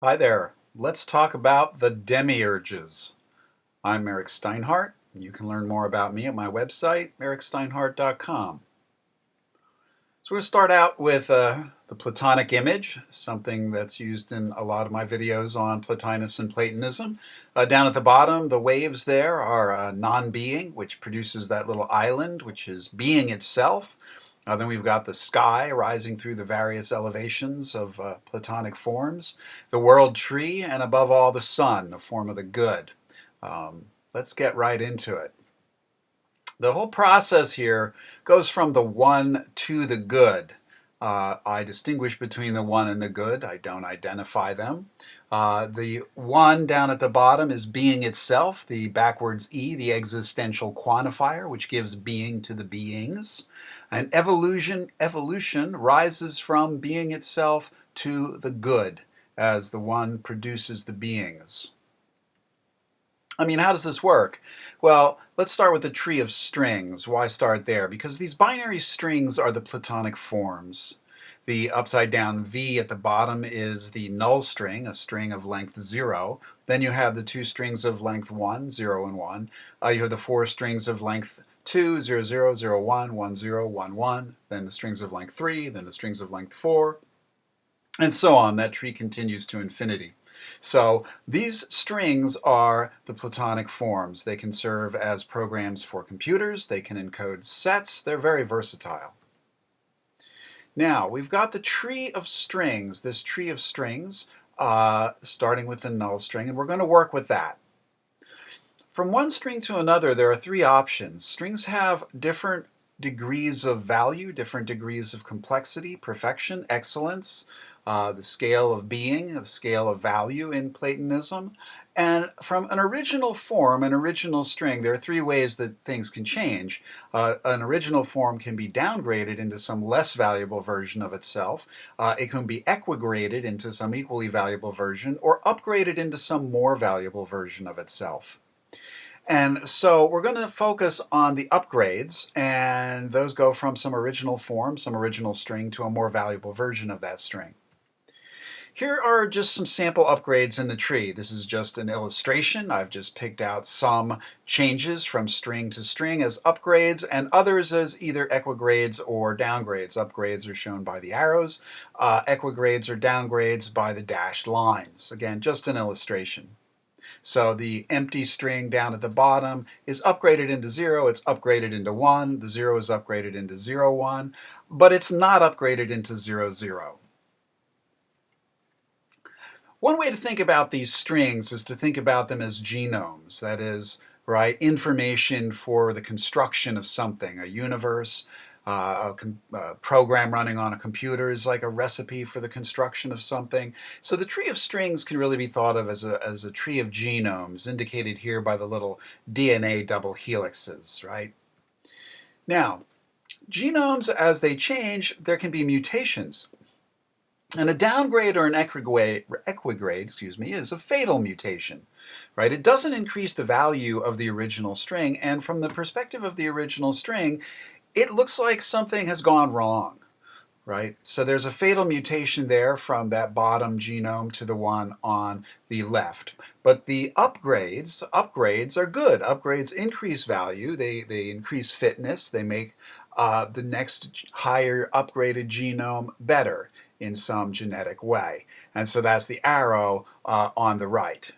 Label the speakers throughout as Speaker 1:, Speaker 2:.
Speaker 1: Hi there. Let's talk about the Demiurges. I'm Eric Steinhardt. You can learn more about me at my website, ericsteinhardt.com. So we're going to start out with the Platonic Image, something that's used in a lot of my videos on Plotinus and Platonism. Down at the bottom, the waves there are non-being, which produces that little island, which is being itself. Then we've got the sky rising through the various elevations of Platonic forms, the world tree, and above all the sun, the form of the good. Let's get right into it. The whole process here goes from the one to the good. I distinguish between the one and the good. I don't identify them. The one down at the bottom is being itself, the backwards E, the existential quantifier, which gives being to the beings. And evolution rises from being itself to the good as the one produces the beings. I mean, how does this work? Well, let's start with the tree of strings. Why start there? Because these binary strings are the Platonic forms. The upside down V at the bottom is the null string, a string of length 0. Then you have the two strings of length 1, 0 and 1. You have the four strings of length 2, 0, 0, 0, 1, 1, 0, 1, 1. Then the strings of length 3, then the strings of length 4, and so on. That tree continues to infinity. So these strings are the Platonic forms. They can serve as programs for computers. They can encode sets. They're very versatile. Now, we've got the tree of strings, this tree of strings, starting with the null string, and we're going to work with that. From one string to another, there are three options. Strings have different degrees of value, different degrees of complexity, perfection, excellence, the scale of being, the scale of value in Platonism. And from an original form, an original string, there are three ways that things can change. An original form can be downgraded into some less valuable version of itself. It can be equigraded into some equally valuable version, or upgraded into some more valuable version of itself. And so we're going to focus on the upgrades, and those go from some original form, some original string, to a more valuable version of that string. Here are just some sample upgrades in the tree. This is just an illustration. I've just picked out some changes from string to string as upgrades and others as either equigrades or downgrades. Upgrades are shown by the arrows. Equigrades or downgrades by the dashed lines. Again, just an illustration. So the empty string down at the bottom is upgraded into 0, it's upgraded into 1, the 0 is upgraded into 0, 1, but it's not upgraded into 0, 0. One way to think about these strings is to think about them as genomes, that is, right, information for the construction of something, a universe. A program running on a computer is like a recipe for the construction of something. So the tree of strings can really be thought of as a tree of genomes, indicated here by the little DNA double helixes, right? Now, genomes, as they change, there can be mutations. And a downgrade or an equigrade, is a fatal mutation, right? It doesn't increase the value of the original string, and from the perspective of the original string, it looks like something has gone wrong, right? So there's a fatal mutation there from that bottom genome to the one on the left. But the upgrades are good. Upgrades increase value. They increase fitness. They make the next higher upgraded genome better in some genetic way. And so that's the arrow on the right.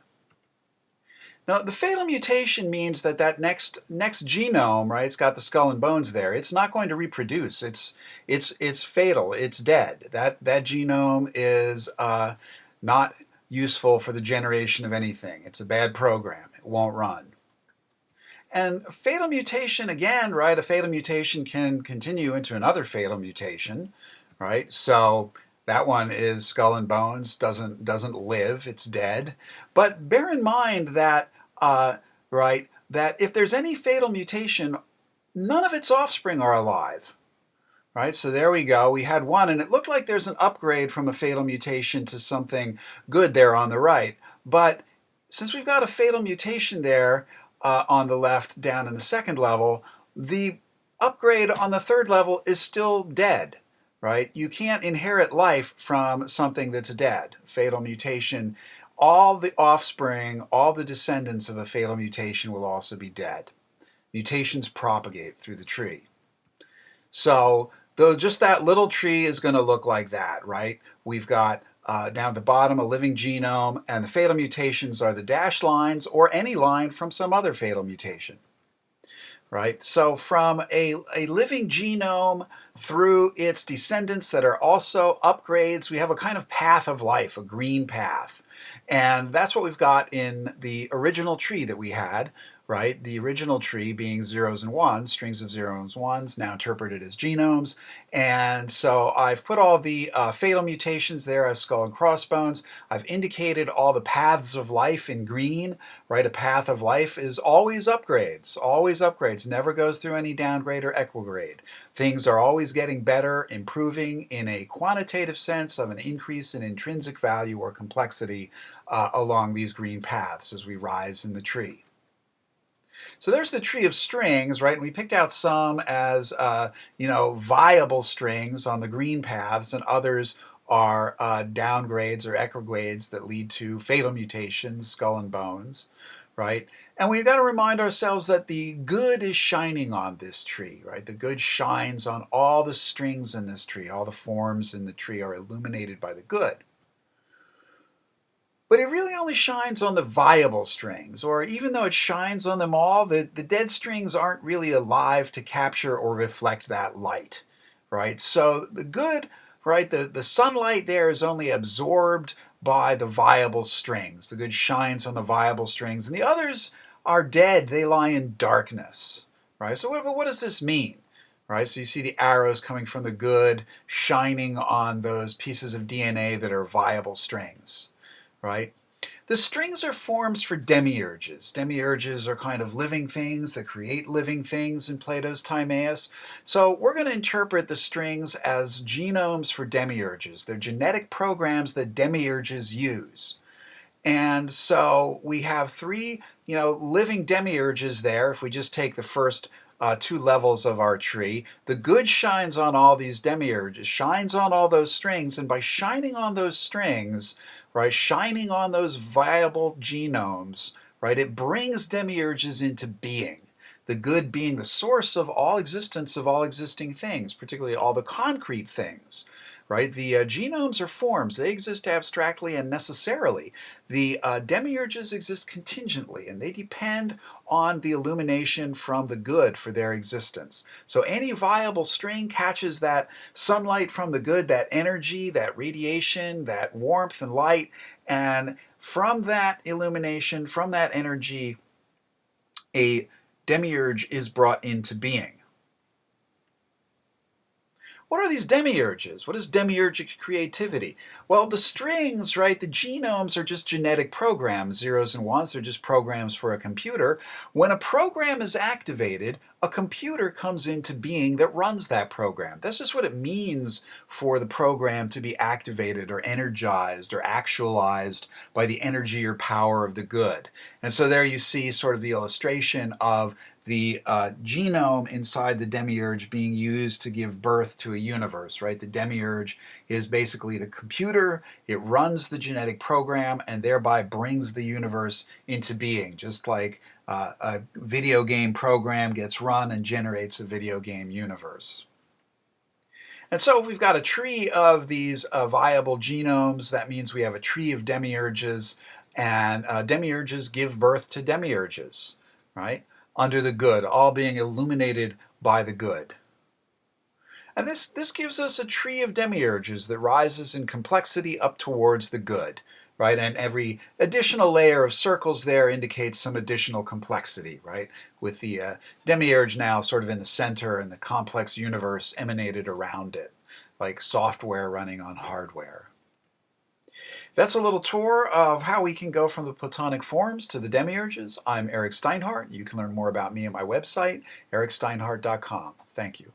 Speaker 1: Now, the fatal mutation means that next genome, right, it's got the skull and bones there, it's not going to reproduce. It's fatal. It's dead. That genome is not useful for the generation of anything. It's a bad program. It won't run. And fatal mutation, again, right, a fatal mutation can continue into another fatal mutation, right? So that one is skull and bones, doesn't live, it's dead. But bear in mind that, right, that if there's any fatal mutation, none of its offspring are alive. Right, so there we go. We had one, and it looked like there's an upgrade from a fatal mutation to something good there on the right. But since we've got a fatal mutation there on the left down in the second level, the upgrade on the third level is still dead. right? You can't inherit life from something that's dead. Fatal mutation, all the offspring, all the descendants of a fatal mutation will also be dead. Mutations propagate through the tree. So though just that little tree is going to look like that, right? We've got down at the bottom a living genome, and the fatal mutations are the dashed lines or any line from some other fatal mutation, right? So from a living genome through its descendants that are also upgrades, we have a kind of path of life, a green path. And that's what we've got in the original tree that we had, right? The original tree being zeros and ones, strings of zeros and ones, now interpreted as genomes. And so I've put all the fatal mutations there as skull and crossbones. I've indicated all the paths of life in green, right? A path of life is always upgrades, never goes through any downgrade or equigrade. Things are always getting better, improving in a quantitative sense of an increase in intrinsic value or complexity along these green paths as we rise in the tree. So there's the tree of strings, right? And we picked out some as, viable strings on the green paths, and others are downgrades or equigrades that lead to fatal mutations, skull and bones, right? And we've got to remind ourselves that the good is shining on this tree, right? The good shines on all the strings in this tree. All the forms in the tree are illuminated by the good. But it really only shines on the viable strings, or even though it shines on them all, the dead strings aren't really alive to capture or reflect that light, right? So the good, right, the sunlight there is only absorbed by the viable strings. The good shines on the viable strings, and the others are dead. They lie in darkness, right? So what does this mean? Right, so you see the arrows coming from the good shining on those pieces of DNA that are viable strings. Right? The strings are forms for demiurges. Demiurges are kind of living things that create living things in Plato's Timaeus. So we're going to interpret the strings as genomes for demiurges. They're genetic programs that demiurges use. And so we have three, living demiurges there. If we just take the first two levels of our tree, the good shines on all these demiurges, shines on all those strings, and by shining on those strings, right, shining on those viable genomes, right, it brings demiurges into being. The good being the source of all existence of all existing things, particularly all the concrete things. Right? The genomes are forms. They exist abstractly and necessarily. The demiurges exist contingently, and they depend on the illumination from the good for their existence. So any viable string catches that sunlight from the good, that energy, that radiation, that warmth and light, and from that illumination, from that energy, a demiurge is brought into being. What are these demiurges? What is demiurgic creativity? Well, the strings, right, the genomes are just genetic programs. Zeros and ones are just programs for a computer. When a program is activated, a computer comes into being that runs that program. That's just what it means for the program to be activated or energized or actualized by the energy or power of the good. And so there you see sort of the illustration of the genome inside the demiurge being used to give birth to a universe, right? The demiurge is basically the computer. It runs the genetic program and thereby brings the universe into being, just like a video game program gets run and generates a video game universe. And so if we've got a tree of these viable genomes, that means we have a tree of demiurges, and demiurges give birth to demiurges, right? Under the good, all being illuminated by the good. And this gives us a tree of demiurges that rises in complexity up towards the good, right? And every additional layer of circles there indicates some additional complexity, right? With the demiurge now sort of in the center and the complex universe emanated around it, like software running on hardware. That's a little tour of how we can go from the Platonic forms to the demiurges. I'm Eric Steinhardt. You can learn more about me at my website, ericsteinhardt.com. Thank you.